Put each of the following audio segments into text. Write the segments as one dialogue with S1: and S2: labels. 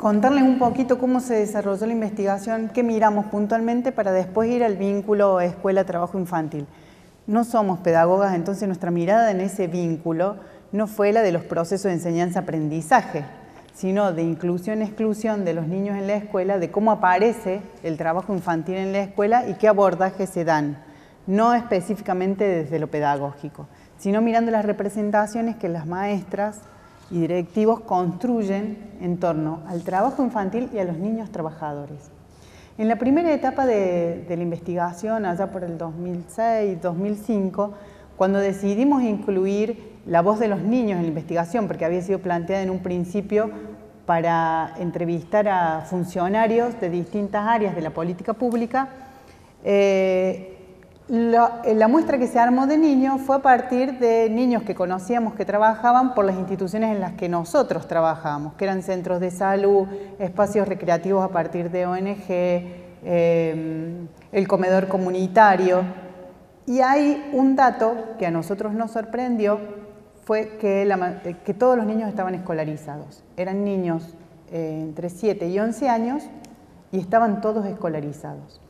S1: contarles un poquito cómo se desarrolló la investigación, qué miramos puntualmente para después ir al vínculo escuela-trabajo infantil. No somos pedagogas, entonces nuestra mirada en ese vínculo no fue la de los procesos de enseñanza-aprendizaje, sino de inclusión-exclusión de los niños en la escuela, de cómo aparece el trabajo infantil en la escuela y qué abordajes se dan, no específicamente desde lo pedagógico, sino mirando las representaciones que las maestras y directivos construyen en torno al trabajo infantil y a los niños trabajadores. En la primera etapa de la investigación, allá por el 2006-2005, cuando decidimos incluir la voz de los niños en la investigación, porque había sido planteada en un principio para entrevistar a funcionarios de distintas áreas de la política pública, la muestra que se armó de niños fue a partir de niños que conocíamos que trabajaban por las instituciones en las que nosotros trabajábamos, que eran centros de salud, espacios recreativos a partir de ONG, el comedor comunitario. Y hay un dato que a nosotros nos sorprendió, fue que todos los niños estaban escolarizados. Eran niños entre 7 y 11 años y estaban todos escolarizados.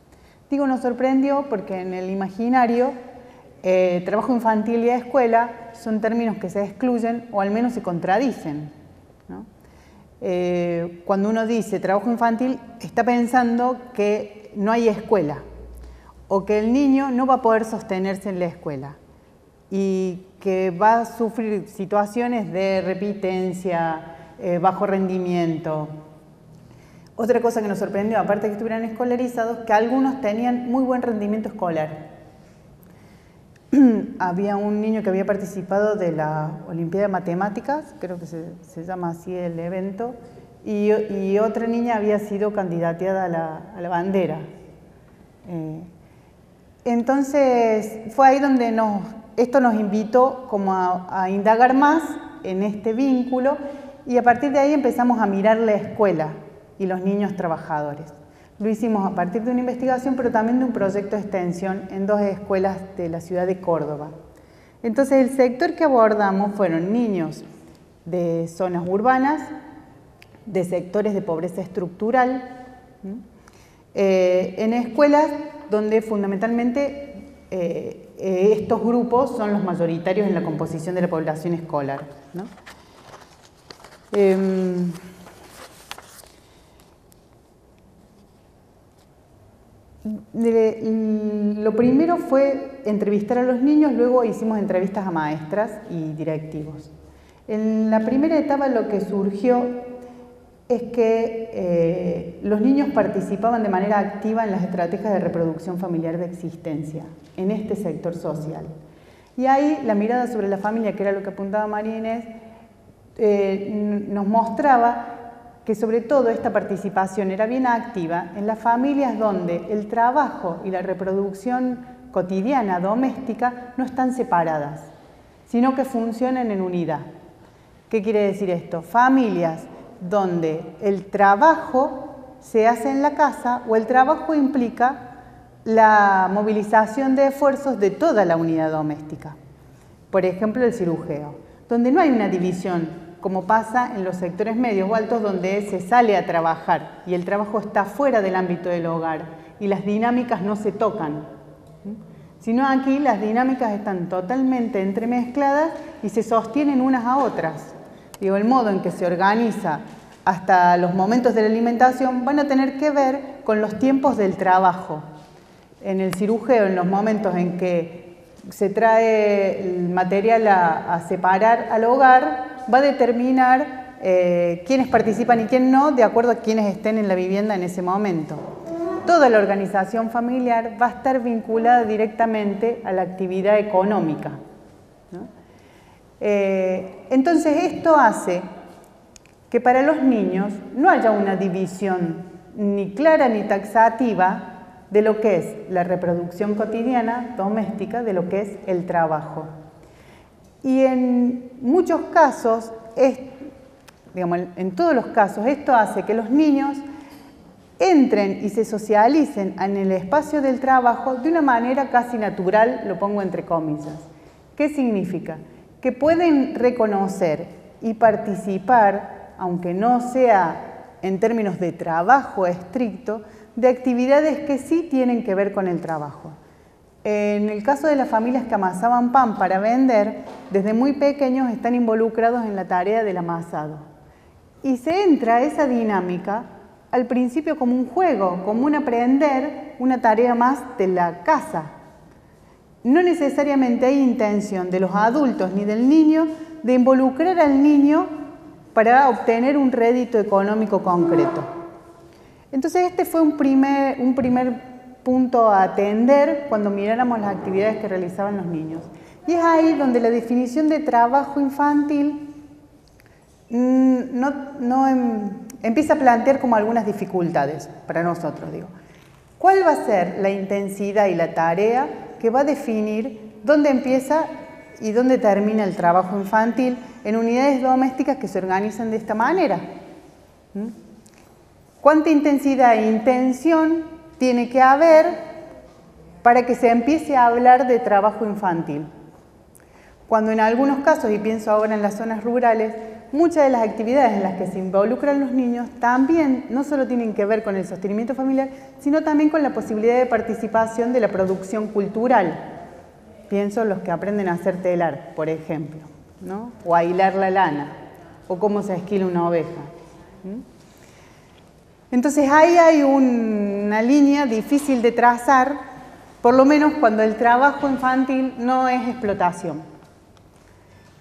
S1: Digo, nos sorprendió porque en el imaginario trabajo infantil y escuela son términos que se excluyen o al menos se contradicen, ¿no? Cuando uno dice trabajo infantil está pensando que no hay escuela o que el niño no va a poder sostenerse en la escuela y que va a sufrir situaciones de repitencia, bajo rendimiento. Otra cosa que nos sorprendió, aparte de que estuvieran escolarizados, que algunos tenían muy buen rendimiento escolar. Había un niño que había participado de la Olimpiada de Matemáticas, creo que se llama así el evento, y otra niña había sido candidateada a la bandera. Entonces fue ahí donde esto nos invitó como a indagar más en este vínculo y a partir de ahí empezamos a mirar la escuela y los niños trabajadores. Lo hicimos a partir de una investigación, pero también de un proyecto de extensión en 2 escuelas de la ciudad de Córdoba. Entonces el sector que abordamos fueron niños de zonas urbanas, de sectores de pobreza estructural, en escuelas donde fundamentalmente estos grupos son los mayoritarios en la composición de la población escolar, ¿no? Lo primero fue entrevistar a los niños, luego hicimos entrevistas a maestras y directivos. En la primera etapa lo que surgió es que los niños participaban de manera activa en las estrategias de reproducción familiar de existencia, en este sector social. Y ahí la mirada sobre la familia, que era lo que apuntaba María Inés, nos mostraba que sobre todo esta participación era bien activa en las familias donde el trabajo y la reproducción cotidiana doméstica no están separadas, sino que funcionan en unidad. ¿Qué quiere decir esto? Familias donde el trabajo se hace en la casa o el trabajo implica la movilización de esfuerzos de toda la unidad doméstica. Por ejemplo, el cirujeo, donde no hay una división como pasa en los sectores medios o altos donde se sale a trabajar y el trabajo está fuera del ámbito del hogar y las dinámicas no se tocan. Sino aquí las dinámicas están totalmente entremezcladas y se sostienen unas a otras. Digo, el modo en que se organiza hasta los momentos de la alimentación van a tener que ver con los tiempos del trabajo. En el cirujeo, en los momentos en que se trae el material a separar al hogar, va a determinar quiénes participan y quién no, de acuerdo a quienes estén en la vivienda en ese momento. Toda la organización familiar va a estar vinculada directamente a la actividad económica, ¿no? Entonces esto hace que para los niños no haya una división ni clara ni taxativa de lo que es la reproducción cotidiana doméstica, de lo que es el trabajo. Y en muchos casos, digamos, en todos los casos, esto hace que los niños entren y se socialicen en el espacio del trabajo de una manera casi natural, lo pongo entre comillas. ¿Qué significa? Que pueden reconocer y participar, aunque no sea en términos de trabajo estricto, de actividades que sí tienen que ver con el trabajo. En el caso de las familias que amasaban pan para vender, desde muy pequeños están involucrados en la tarea del amasado. Y se entra a esa dinámica al principio como un juego, como un aprender, una tarea más de la casa. No necesariamente hay intención de los adultos ni del niño de involucrar al niño para obtener un rédito económico concreto. Entonces este fue un primer punto a atender cuando miráramos las actividades que realizaban los niños. Y es ahí donde la definición de trabajo infantil empieza a plantear como algunas dificultades para nosotros. ¿Cuál va a ser la intensidad y la tarea que va a definir dónde empieza y dónde termina el trabajo infantil en unidades domésticas que se organizan de esta manera? ¿Cuánta intensidad e intención tiene que haber para que se empiece a hablar de trabajo infantil? Cuando en algunos casos, y pienso ahora en las zonas rurales, muchas de las actividades en las que se involucran los niños también no solo tienen que ver con el sostenimiento familiar, sino también con la posibilidad de participación de la producción cultural. Pienso en los que aprenden a hacer telar, por ejemplo, ¿no? O a hilar la lana, o cómo se esquila una oveja. Entonces ahí hay una línea difícil de trazar, por lo menos cuando el trabajo infantil no es explotación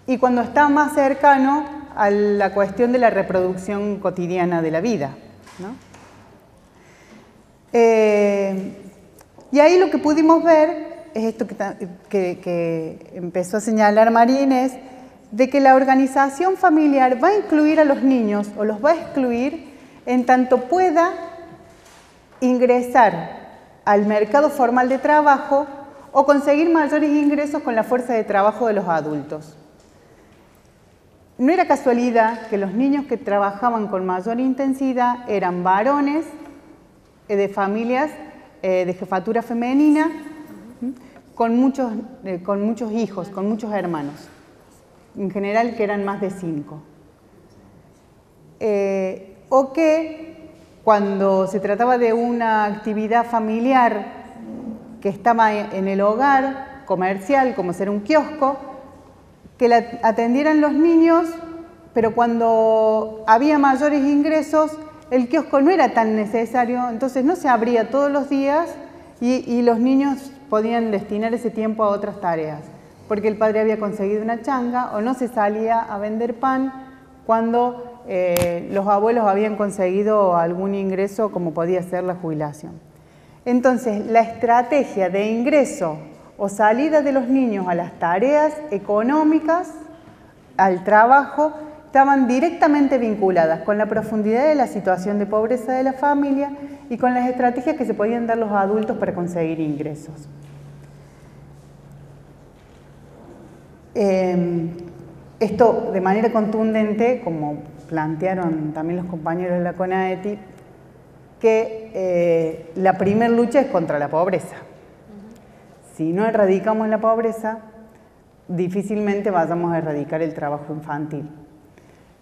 S1: y cuando está más cercano a la cuestión de la reproducción cotidiana de la vida, ¿no? Y ahí lo que pudimos ver es esto que empezó a señalar María Inés, de que la organización familiar va a incluir a los niños o los va a excluir en tanto pueda ingresar al mercado formal de trabajo o conseguir mayores ingresos con la fuerza de trabajo de los adultos. No era casualidad que los niños que trabajaban con mayor intensidad eran varones de familias de jefatura femenina con muchos hijos, con muchos hermanos, en general que eran más de 5. O que cuando se trataba de una actividad familiar que estaba en el hogar, comercial, como ser un kiosco, que la atendieran los niños, pero cuando había mayores ingresos, el kiosco no era tan necesario, entonces no se abría todos los días y los niños podían destinar ese tiempo a otras tareas, porque el padre había conseguido una changa o no se salía a vender pan cuando los abuelos habían conseguido algún ingreso como podía ser la jubilación. Entonces, la estrategia de ingreso o salida de los niños a las tareas económicas, al trabajo, estaban directamente vinculadas con la profundidad de la situación de pobreza de la familia y con las estrategias que se podían dar los adultos para conseguir ingresos. Esto de manera contundente, como plantearon también los compañeros de la CONAETI, que la primera lucha es contra la pobreza. Si no erradicamos la pobreza, difícilmente vayamos a erradicar el trabajo infantil.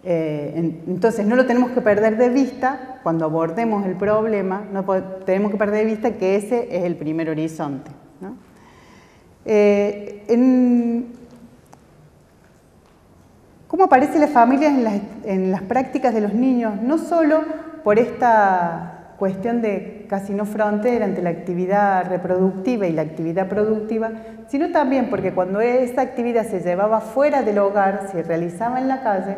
S1: Entonces no lo tenemos que perder de vista cuando abordemos el problema, no tenemos que perder de vista que ese es el primer horizonte, ¿no? ¿Cómo aparece la familia en las prácticas de los niños? No solo por esta cuestión de casi no frontera entre la actividad reproductiva y la actividad productiva, sino también porque cuando esa actividad se llevaba fuera del hogar, se realizaba en la calle,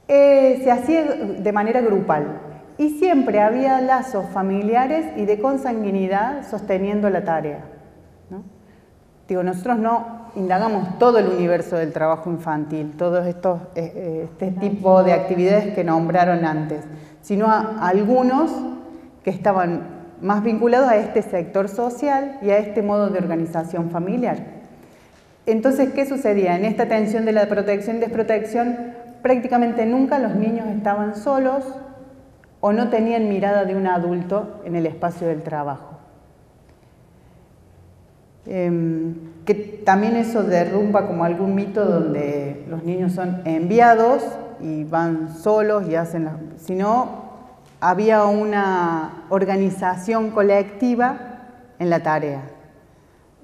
S1: se hacía de manera grupal y siempre había lazos familiares y de consanguinidad sosteniendo la tarea, ¿no? Digo, nosotros no indagamos todo el universo del trabajo infantil, todos este tipo de actividades que nombraron antes, sino a algunos que estaban más vinculados a este sector social y a este modo de organización familiar. Entonces, ¿qué sucedía? En esta tensión de la protección y desprotección, prácticamente nunca los niños estaban solos o no tenían mirada de un adulto en el espacio del trabajo. Que también eso derrumba como algún mito donde los niños son enviados y van solos y hacen sino había una organización colectiva en la tarea,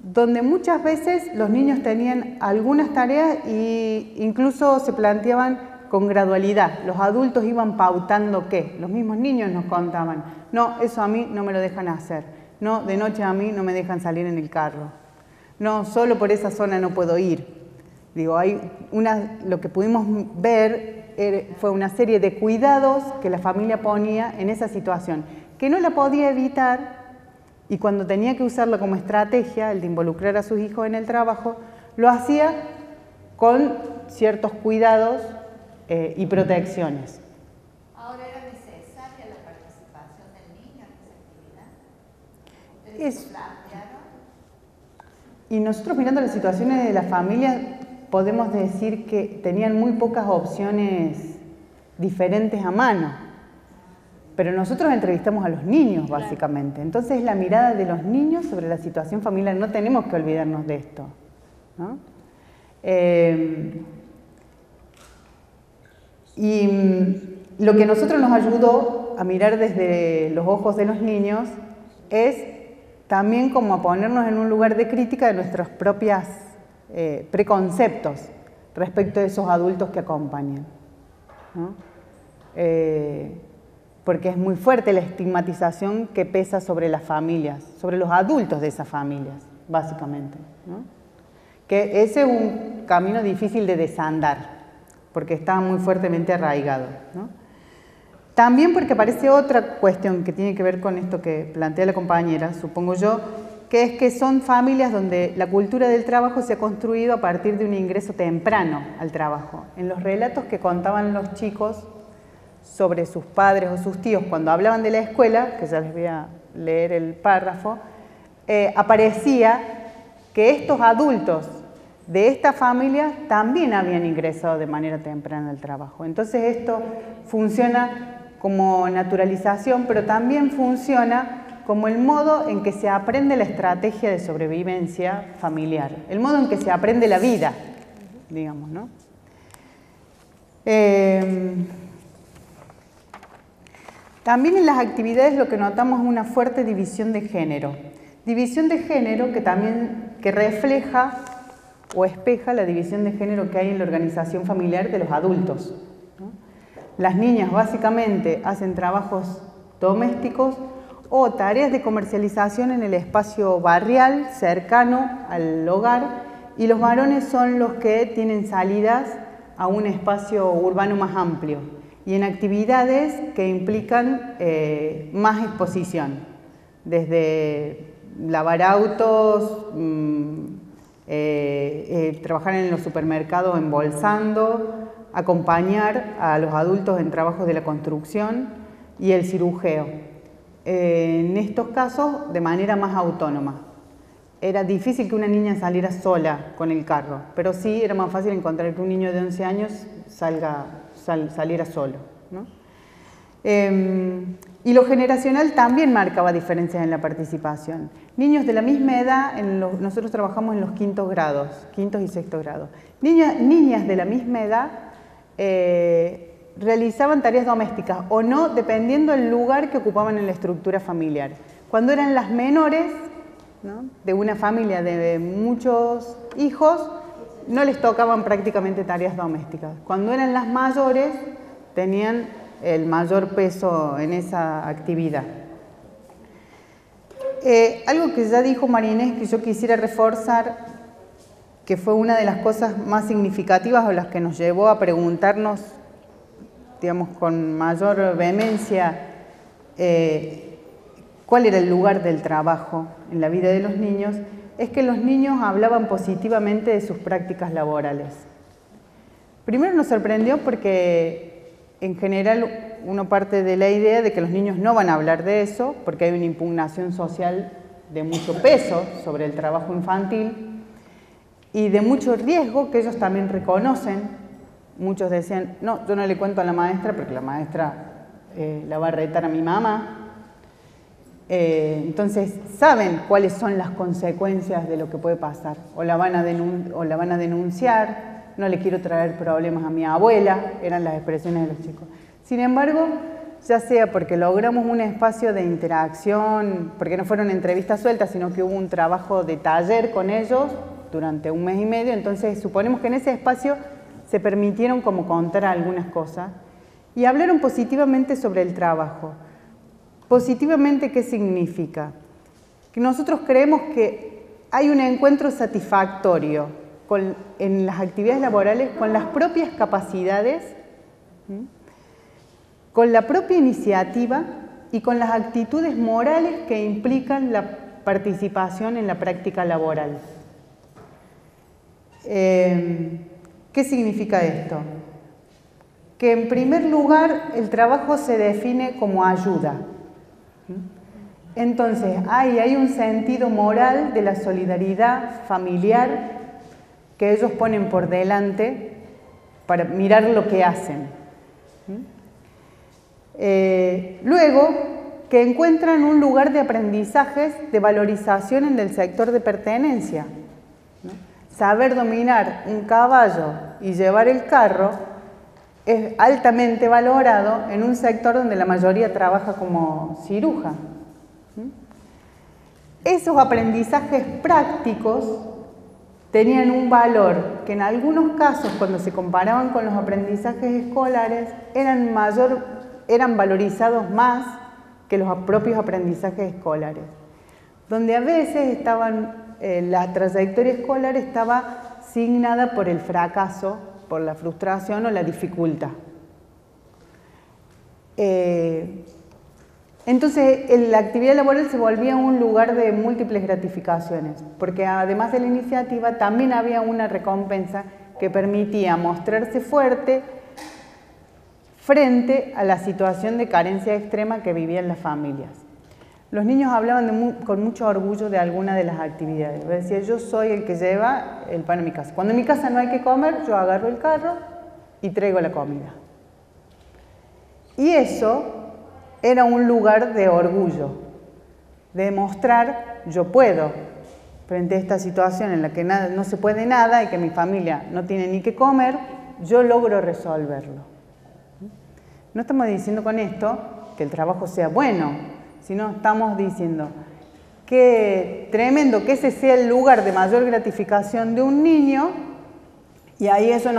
S1: donde muchas veces los niños tenían algunas tareas e incluso se planteaban con gradualidad. Los adultos iban pautando qué. Los mismos niños nos contaban, no, eso a mí no me lo dejan hacer, no, de noche a mí no me dejan salir en el carro, no, solo por esa zona no puedo ir. Digo, lo que pudimos ver fue una serie de cuidados que la familia ponía en esa situación, que no la podía evitar, y cuando tenía que usarla como estrategia, el de involucrar a sus hijos en el trabajo, lo hacía con ciertos cuidados y protecciones.
S2: ¿Ahora era necesaria la participación del niño en esa actividad?
S1: Y nosotros, mirando las situaciones de las familias, podemos decir que tenían muy pocas opciones diferentes a mano. Pero nosotros entrevistamos a los niños, básicamente. Entonces, la mirada de los niños sobre la situación familiar, no tenemos que olvidarnos de esto, ¿no? Y lo que a nosotros nos ayudó a mirar desde los ojos de los niños es también como a ponernos en un lugar de crítica de nuestros propios preconceptos respecto de esos adultos que acompañan, ¿no? Porque es muy fuerte la estigmatización que pesa sobre las familias, sobre los adultos de esas familias, básicamente, ¿no? Que ese es un camino difícil de desandar, porque está muy fuertemente arraigado, ¿no? También porque aparece otra cuestión que tiene que ver con esto que plantea la compañera, supongo yo, que es que son familias donde la cultura del trabajo se ha construido a partir de un ingreso temprano al trabajo. En los relatos que contaban los chicos sobre sus padres o sus tíos cuando hablaban de la escuela, que ya les voy a leer el párrafo, aparecía que estos adultos de esta familia también habían ingresado de manera temprana al trabajo. Entonces esto funciona como naturalización, pero también funciona como el modo en que se aprende la estrategia de sobrevivencia familiar, el modo en que se aprende la vida, digamos, ¿no? También en las actividades lo que notamos es una fuerte división de género. División de género que refleja o espeja la división de género que hay en la organización familiar de los adultos, ¿no? Las niñas básicamente hacen trabajos domésticos o tareas de comercialización en el espacio barrial cercano al hogar, y los varones son los que tienen salidas a un espacio urbano más amplio y en actividades que implican más exposición, desde lavar autos, trabajar en los supermercados embolsando, acompañar a los adultos en trabajos de la construcción y el cirujeo. En estos casos, de manera más autónoma. Era difícil que una niña saliera sola con el carro, pero sí era más fácil encontrar que un niño de 11 años saliera solo, ¿no? Y lo generacional también marcaba diferencias en la participación. Niños de la misma edad, nosotros trabajamos en los quintos y sextos grados. Niñas de la misma edad realizaban tareas domésticas o no, dependiendo del lugar que ocupaban en la estructura familiar. Cuando eran las menores, ¿no?, de una familia de muchos hijos, no les tocaban prácticamente tareas domésticas. Cuando eran las mayores, tenían el mayor peso en esa actividad. Algo que ya dijo María Inés, que yo quisiera reforzar, que fue una de las cosas más significativas o las que nos llevó a preguntarnos, digamos, con mayor vehemencia, cuál era el lugar del trabajo en la vida de los niños, es que los niños hablaban positivamente de sus prácticas laborales. Primero nos sorprendió porque en general uno parte de la idea de que los niños no van a hablar de eso, porque hay una impugnación social de mucho peso sobre el trabajo infantil y de mucho riesgo que ellos también reconocen. Muchos decían, no, yo no le cuento a la maestra porque la maestra la va a retar a mi mamá. Entonces saben cuáles son las consecuencias de lo que puede pasar. O la van a denunciar, no le quiero traer problemas a mi abuela, eran las expresiones de los chicos. Sin embargo, ya sea porque logramos un espacio de interacción, porque no fueron entrevistas sueltas, sino que hubo un trabajo de taller con ellos durante 1 mes y medio, entonces suponemos que en ese espacio se permitieron como contar algunas cosas y hablaron positivamente sobre el trabajo. Positivamente, ¿qué significa? Que nosotros creemos que hay un encuentro satisfactorio en las actividades laborales con las propias capacidades, con la propia iniciativa y con las actitudes morales que implican la participación en la práctica laboral. ¿Qué significa esto? Que en primer lugar el trabajo se define como ayuda. Entonces hay un sentido moral de la solidaridad familiar que ellos ponen por delante para mirar lo que hacen. Luego, que encuentran un lugar de aprendizajes de valorización en el sector de pertenencia. Saber dominar un caballo y llevar el carro es altamente valorado en un sector donde la mayoría trabaja como ciruja. Esos aprendizajes prácticos tenían un valor que en algunos casos, cuando se comparaban con los aprendizajes escolares, eran valorizados más que los propios aprendizajes escolares. Donde a veces la trayectoria escolar estaba signada por el fracaso, por la frustración o la dificultad. Entonces, la actividad laboral se volvía un lugar de múltiples gratificaciones, porque además de la iniciativa, también había una recompensa que permitía mostrarse fuerte frente a la situación de carencia extrema que vivían las familias. Los niños hablaban con mucho orgullo de alguna de las actividades. Decía, yo soy el que lleva el pan a mi casa. Cuando en mi casa no hay que comer, yo agarro el carro y traigo la comida. Y eso era un lugar de orgullo, de demostrar, yo puedo, frente a esta situación en la que no se puede nada y que mi familia no tiene ni que comer, yo logro resolverlo. No estamos diciendo con esto que el trabajo sea bueno, sino estamos diciendo que tremendo que ese sea el lugar de mayor gratificación de un niño, y ahí eso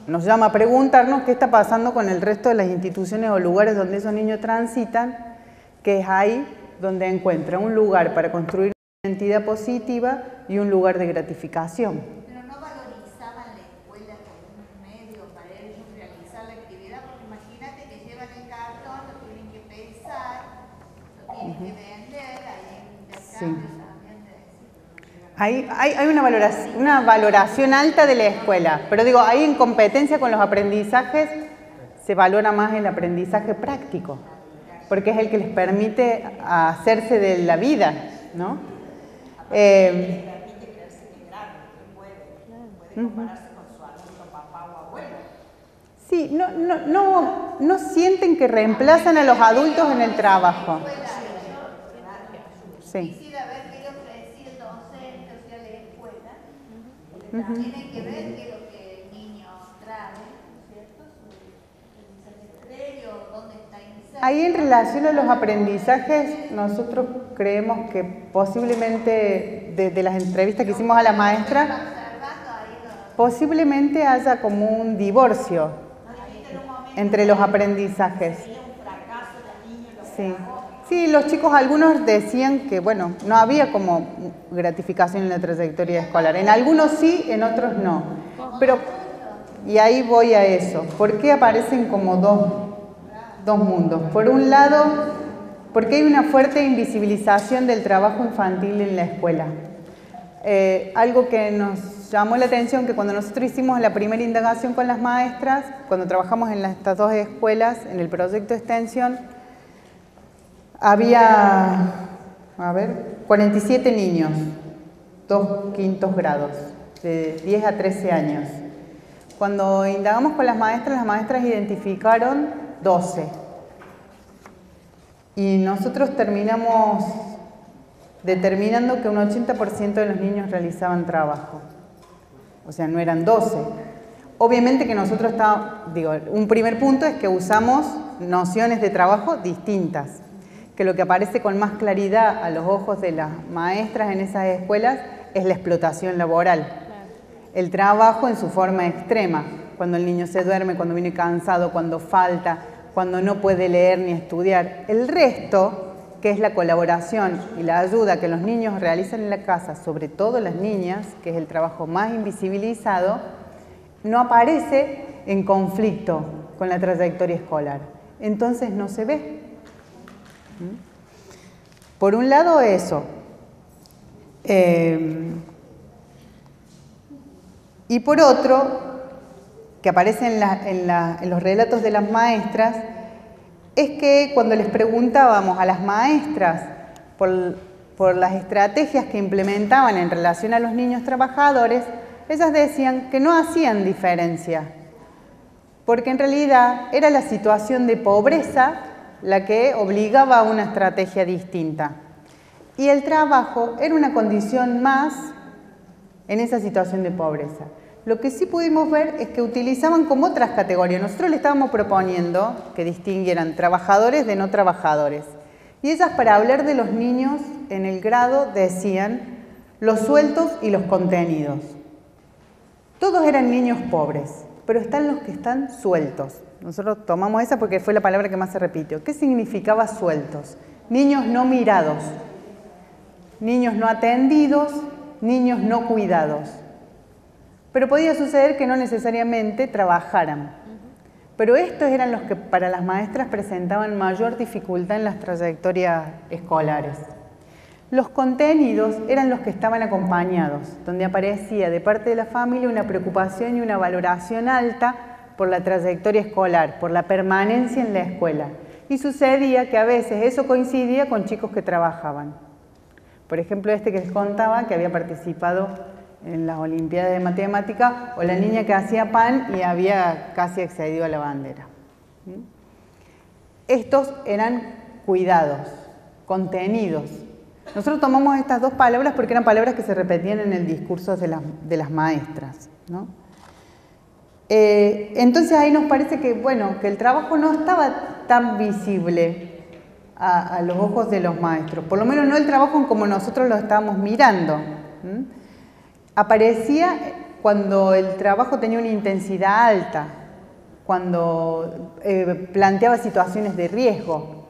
S1: nos llama a preguntarnos qué está pasando con el resto de las instituciones o lugares donde esos niños transitan, que es ahí donde encuentran un lugar para construir una identidad positiva y un lugar de gratificación.
S2: Pero no valorizaban la escuela como un medio para ellos realizar la actividad, porque imagínate que llevan el cartón, lo tienen que pensar, lo tienen que vender, hay un intercambio también de decir.
S1: Hay una valoración alta de la escuela, pero digo, ahí en competencia con los aprendizajes se valora más el aprendizaje práctico, porque es el que les permite hacerse de la vida, ¿no? Permite creerse que grande, que puede compararse con su adulto papá o abuelo. Sí, no sienten que reemplazan a los adultos en el trabajo. Sí.
S2: Quisiera ver qué le ofrecía el docente, o sea, la escuela. Tiene que ver qué es lo que el niño trae, ¿cierto? Su criterio, dónde está inserto.
S1: Ahí en relación a los aprendizajes, nosotros creemos que posiblemente, de las entrevistas que hicimos a la maestra, posiblemente haya como un divorcio entre los aprendizajes. Sí. Sí, los chicos, algunos decían que, bueno, no había como gratificación en la trayectoria escolar. En algunos sí, en otros no. Pero, y ahí voy a eso. ¿Por qué aparecen como dos mundos? Por un lado, porque hay una fuerte invisibilización del trabajo infantil en la escuela. Algo que nos llamó la atención, que cuando nosotros hicimos la primera indagación con las maestras, cuando trabajamos en estas 2 escuelas, en el proyecto de extensión, había, 47 niños, 2 quintos grados, de 10 a 13 años. Cuando indagamos con las maestras identificaron 12. Y nosotros terminamos determinando que un 80% de los niños realizaban trabajo. O sea, no eran 12. Obviamente que nosotros un primer punto es que usamos nociones de trabajo distintas, que lo que aparece con más claridad a los ojos de las maestras en esas escuelas es la explotación laboral. El trabajo en su forma extrema, cuando el niño se duerme, cuando viene cansado, cuando falta, cuando no puede leer ni estudiar. El resto, que es la colaboración y la ayuda que los niños realizan en la casa, sobre todo las niñas, que es el trabajo más invisibilizado, no aparece en conflicto con la trayectoria escolar. Entonces no se ve. Por un lado eso. Y por otro, que aparece en los relatos de las maestras, es que cuando les preguntábamos a las maestras por las estrategias que implementaban en relación a los niños trabajadores, ellas decían que no hacían diferencia, porque en realidad era la situación de pobreza la que obligaba a una estrategia distinta. Y el trabajo era una condición más en esa situación de pobreza. Lo que sí pudimos ver es que utilizaban como otras categorías. Nosotros le estábamos proponiendo que distinguieran trabajadores de no trabajadores. Y ellas, para hablar de los niños en el grado, decían los sueltos y los contenidos. Todos eran niños pobres, pero están los que están sueltos. Nosotros tomamos esa porque fue la palabra que más se repitió. ¿Qué significaba sueltos? Niños no mirados, niños no atendidos, niños no cuidados. Pero podía suceder que no necesariamente trabajaran. Pero estos eran los que para las maestras presentaban mayor dificultad en las trayectorias escolares. Los contenidos eran los que estaban acompañados, donde aparecía de parte de la familia una preocupación y una valoración alta por la trayectoria escolar, por la permanencia en la escuela. Y sucedía que a veces eso coincidía con chicos que trabajaban. Por ejemplo, este que les contaba que había participado en las Olimpiadas de Matemática, o la niña que hacía pan y había casi accedido a la bandera. Estos eran cuidados, contenidos. Nosotros tomamos estas dos palabras porque eran palabras que se repetían en el discurso de las maestras, ¿no? Entonces ahí nos parece que, bueno, que el trabajo no estaba tan visible a los ojos de los maestros, por lo menos no el trabajo como nosotros lo estábamos mirando. Aparecía cuando el trabajo tenía una intensidad alta, cuando planteaba situaciones de riesgo,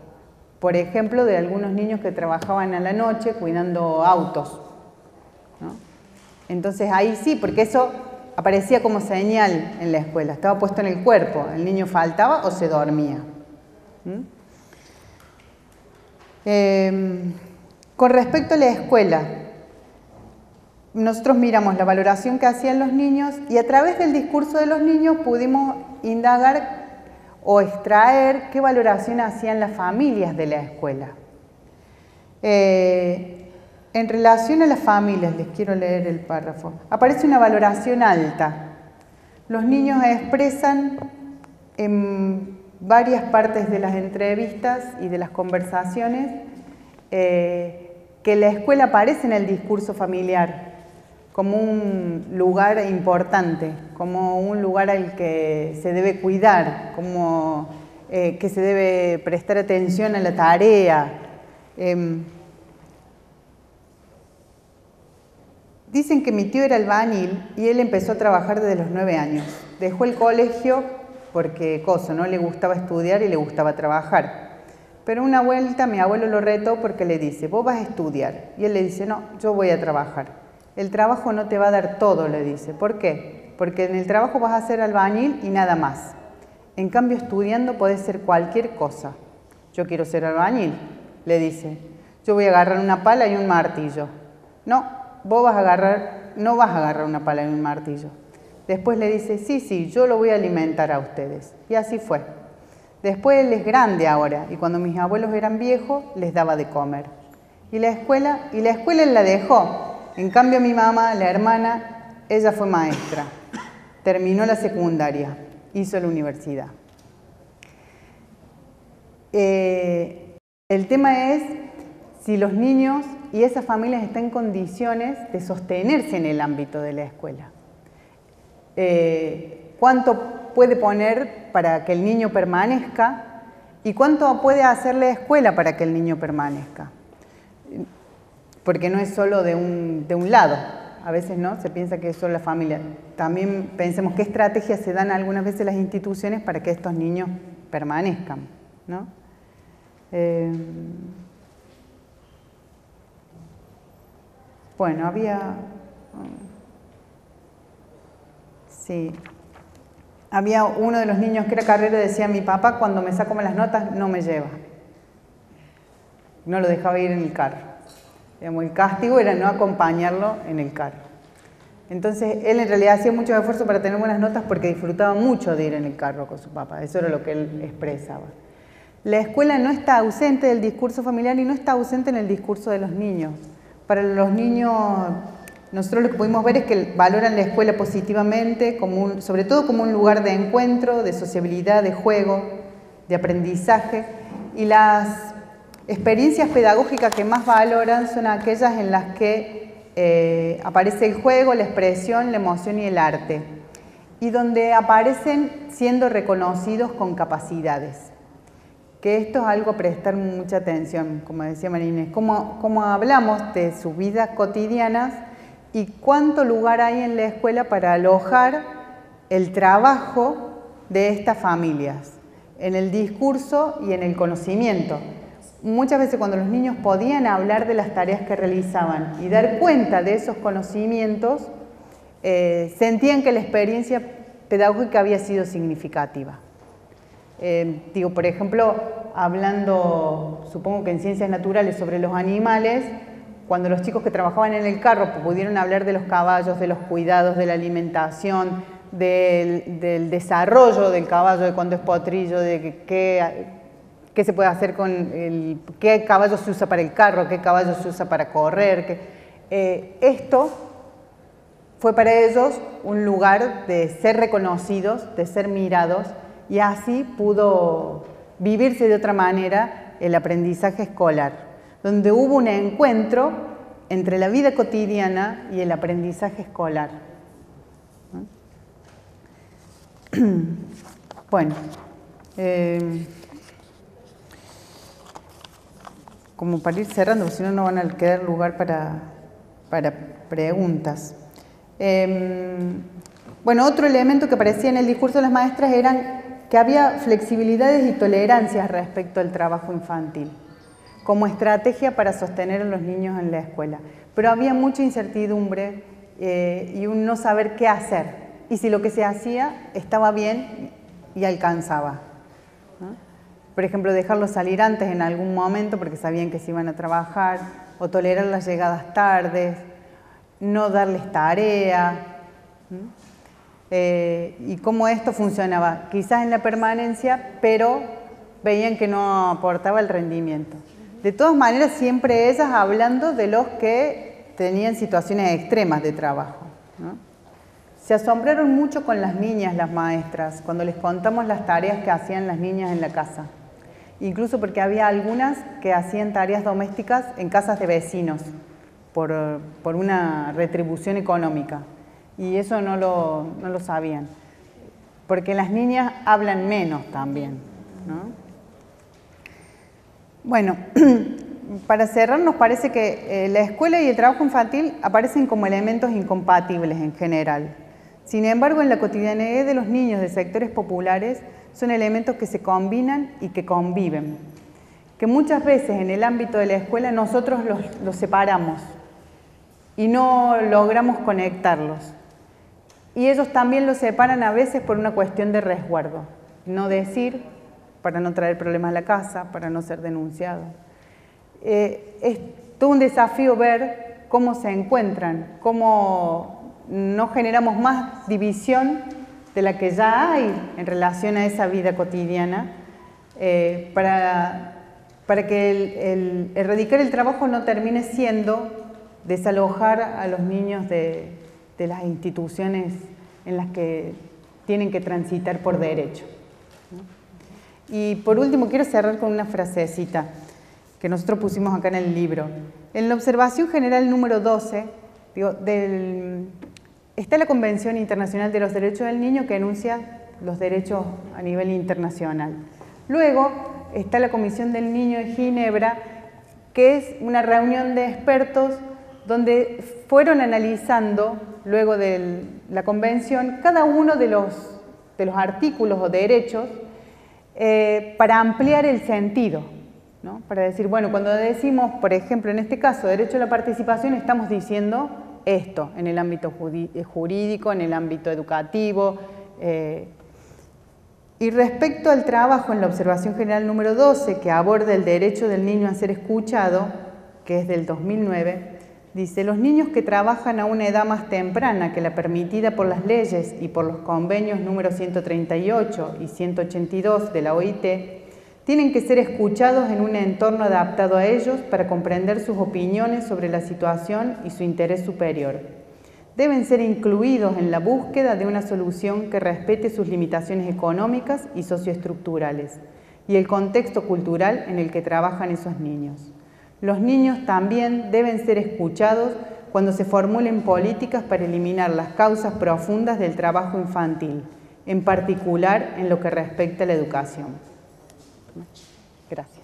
S1: por ejemplo, de algunos niños que trabajaban a la noche cuidando autos, ¿no? Entonces ahí sí, porque eso aparecía como señal en la escuela, estaba puesto en el cuerpo, el niño faltaba o se dormía. Con respecto a la escuela, nosotros miramos la valoración que hacían los niños y a través del discurso de los niños pudimos indagar o extraer qué valoración hacían las familias de la escuela. En relación a las familias, les quiero leer el párrafo, aparece una valoración alta. Los niños expresan en varias partes de las entrevistas y de las conversaciones que la escuela aparece en el discurso familiar como un lugar importante, como un lugar al que se debe cuidar, como que se debe prestar atención a la tarea. Dicen que mi tío era albañil y él empezó a trabajar desde los 9 años. Dejó el colegio porque no le gustaba estudiar y le gustaba trabajar. Pero una vuelta mi abuelo lo retó porque le dice, vos vas a estudiar. Y él le dice, no, yo voy a trabajar. El trabajo no te va a dar todo, le dice. ¿Por qué? Porque en el trabajo vas a ser albañil y nada más. En cambio, estudiando podés ser cualquier cosa. Yo quiero ser albañil, le dice. Yo voy a agarrar una pala y un martillo. No, no vas a agarrar una pala y un martillo. Después le dice, sí, yo lo voy a alimentar a ustedes. Y así fue. Después él es grande ahora, y cuando mis abuelos eran viejos, les daba de comer. Y la escuela él la dejó. En cambio mi mamá, la hermana, ella fue maestra. Terminó la secundaria, hizo la universidad. El tema es si los niños y esas familias están en condiciones de sostenerse en el ámbito de la escuela. ¿Cuánto puede poner para que el niño permanezca ¿Y cuánto puede hacer la escuela para que el niño permanezca? Porque no es solo de un lado. A veces no, se piensa que es solo la familia. También pensemos qué estrategias se dan algunas veces las instituciones para que estos niños permanezcan, ¿no? Bueno, había uno de los niños que era carrero y decía, mi papá cuando me saco las notas no me lleva. No lo dejaba ir en el carro. Digamos, el castigo era no acompañarlo en el carro. Entonces, él en realidad hacía mucho esfuerzo para tener buenas notas porque disfrutaba mucho de ir en el carro con su papá. Eso era lo que él expresaba. La escuela no está ausente del discurso familiar y no está ausente en el discurso de los niños. Para los niños, nosotros lo que pudimos ver es que valoran la escuela positivamente, sobre todo como un lugar de encuentro, de sociabilidad, de juego, de aprendizaje. Y las experiencias pedagógicas que más valoran son aquellas en las que aparece el juego, la expresión, la emoción y el arte, y donde aparecen siendo reconocidos con capacidades. Que esto es algo a prestar mucha atención, como decía María Inés, cómo hablamos de sus vidas cotidianas y cuánto lugar hay en la escuela para alojar el trabajo de estas familias, en el discurso y en el conocimiento. Muchas veces cuando los niños podían hablar de las tareas que realizaban y dar cuenta de esos conocimientos, sentían que la experiencia pedagógica había sido significativa. Por ejemplo, hablando, supongo que en ciencias naturales, sobre los animales, cuando los chicos que trabajaban en el carro pudieron hablar de los caballos, de los cuidados, de la alimentación, del desarrollo del caballo, de cuando es potrillo, de qué se puede hacer con qué caballo se usa para el carro, qué caballo se usa para correr. Esto fue para ellos un lugar de ser reconocidos, de ser mirados, y así pudo vivirse de otra manera el aprendizaje escolar, donde hubo un encuentro entre la vida cotidiana y el aprendizaje escolar. Bueno, como para ir cerrando, porque si no, no van a quedar lugar para preguntas. Bueno, otro elemento que aparecía en el discurso de las maestras eran que había flexibilidades y tolerancias respecto al trabajo infantil, como estrategia para sostener a los niños en la escuela. Pero había mucha incertidumbre y un no saber qué hacer, y si lo que se hacía estaba bien y alcanzaba, ¿no? Por ejemplo, dejarlos salir antes en algún momento porque sabían que se iban a trabajar, o tolerar las llegadas tardes, no darles tarea, ¿no? Y cómo esto funcionaba, quizás en la permanencia, pero veían que no aportaba el rendimiento. De todas maneras, siempre ellas hablando de los que tenían situaciones extremas de trabajo, ¿no? Se asombraron mucho con las niñas, las maestras, cuando les contamos las tareas que hacían las niñas en la casa. Incluso porque había algunas que hacían tareas domésticas en casas de vecinos por una retribución económica. Y eso no lo sabían. Porque las niñas hablan menos también, ¿no? Bueno, para cerrar, nos parece que la escuela y el trabajo infantil aparecen como elementos incompatibles en general. Sin embargo, en la cotidianidad de los niños de sectores populares son elementos que se combinan y que conviven, que muchas veces en el ámbito de la escuela nosotros los separamos y no logramos conectarlos. Y ellos también los separan a veces por una cuestión de resguardo, no decir, para no traer problemas a la casa, para no ser denunciado. Es todo un desafío ver cómo se encuentran, cómo no generamos más división de la que ya hay en relación a esa vida cotidiana, para que el erradicar el trabajo no termine siendo desalojar a los niños de las instituciones en las que tienen que transitar por derecho, ¿no? Y por último quiero cerrar con una frasecita que nosotros pusimos acá en el libro. En la observación general número 12, está la Convención Internacional de los Derechos del Niño, que enuncia los derechos a nivel internacional. Luego está la Comisión del Niño de Ginebra, que es una reunión de expertos donde fueron analizando, luego de la convención, cada uno de los artículos o derechos para ampliar el sentido, ¿no? Para decir, bueno, cuando decimos, por ejemplo, en este caso, derecho a la participación, estamos diciendo esto, en el ámbito jurídico, en el ámbito educativo. Y respecto al trabajo en la observación general número 12, que aborda el derecho del niño a ser escuchado, que es del 2009, dice, los niños que trabajan a una edad más temprana que la permitida por las leyes y por los convenios número 138 y 182 de la OIT, tienen que ser escuchados en un entorno adaptado a ellos para comprender sus opiniones sobre la situación y su interés superior. Deben ser incluidos en la búsqueda de una solución que respete sus limitaciones económicas y socioestructurales y el contexto cultural en el que trabajan esos niños. Los niños también deben ser escuchados cuando se formulen políticas para eliminar las causas profundas del trabajo infantil, en particular en lo que respecta a la educación. Gracias.